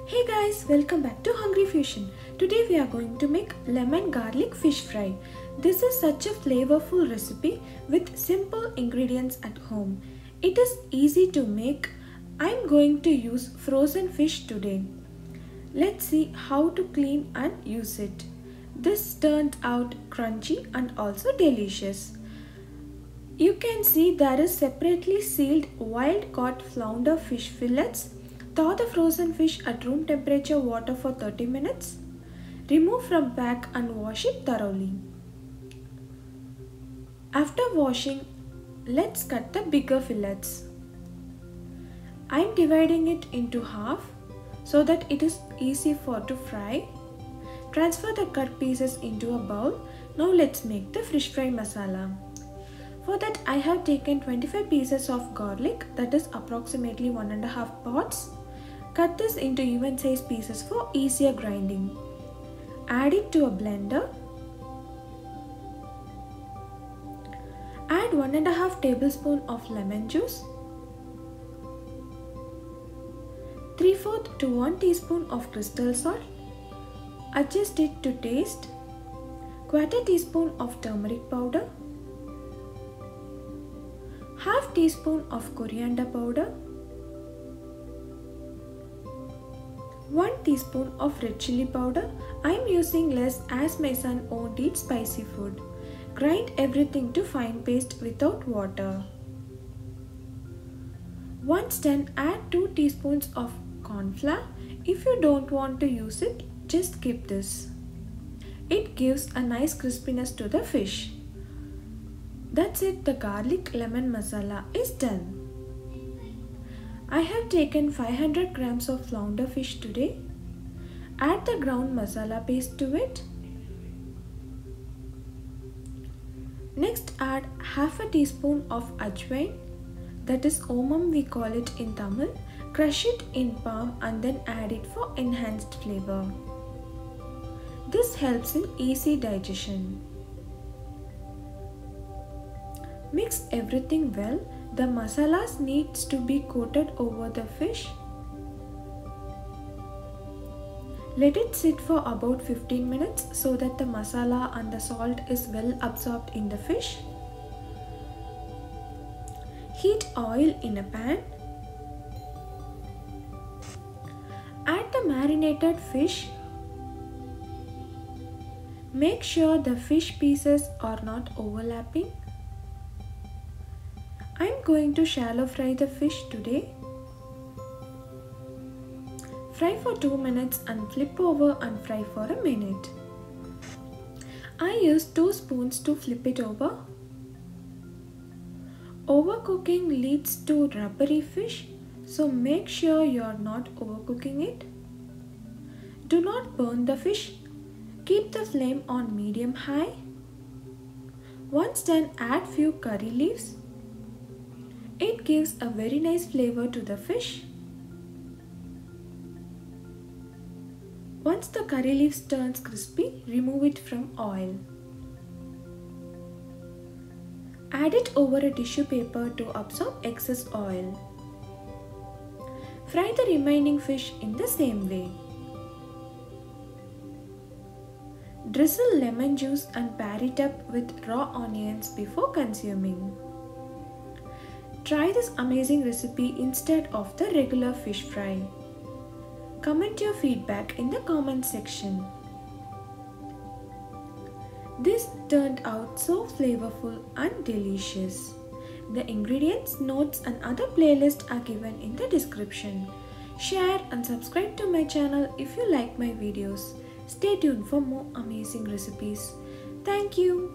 Hey guys, welcome back to Hungry Fusion. Today we are going to make lemon garlic fish fry. This is such a flavorful recipe with simple ingredients at home. It is easy to make. I'm going to use frozen fish today. Let's see how to clean and use it. This turned out crunchy and also delicious. You can see there is separately sealed wild caught flounder fish fillets. Thaw the frozen fish at room temperature water for 30 minutes. Remove from pack and wash it thoroughly. After washing, let's cut the bigger fillets. I am dividing it into half so that it is easy to fry. Transfer the cut pieces into a bowl. Now let's make the fish fry masala. For that I have taken 25 pieces of garlic, that is approximately 1.5 pods. Cut this into even size pieces for easier grinding. Add it to a blender. Add 1.5 tablespoon of lemon juice. 3/4 to 1 teaspoon of crystal salt. Adjust it to taste. 1/4 teaspoon of turmeric powder. 1/2 teaspoon of coriander powder. 1 teaspoon of red chili powder. I am using less as my son won't eat spicy food. Grind everything to fine paste without water. Once done, add 2 teaspoons of corn flour. If you don't want to use it, just skip this. It gives a nice crispiness to the fish. That's it, the garlic lemon masala is done. I have taken 500 grams of flounder fish today. Add the ground masala paste to it. Next add 1/2 teaspoon of ajwain, that is omam we call it in Tamil. Crush it in palm and then add it for enhanced flavor. This helps in easy digestion. Mix everything well. The masalas needs to be coated over the fish. Let it sit for about 15 minutes so that the masala and the salt is well absorbed in the fish. Heat oil in a pan. Add the marinated fish. Make sure the fish pieces are not overlapping. I am going to shallow fry the fish today. Fry for 2 minutes and flip over and fry for a minute. I use 2 spoons to flip it over. Overcooking leads to rubbery fish, so make sure you are not overcooking it. Do not burn the fish. Keep the flame on medium high. Once done, add few curry leaves. It gives a very nice flavor to the fish. Once the curry leaves turns crispy, remove it from oil. Add it over a tissue paper to absorb excess oil. Fry the remaining fish in the same way. Drizzle lemon juice and pair it up with raw onions before consuming. Try this amazing recipe instead of the regular fish fry. Comment your feedback in the comment section. This turned out so flavorful and delicious. The ingredients, notes and other playlists are given in the description. Share and subscribe to my channel if you like my videos. Stay tuned for more amazing recipes. Thank you.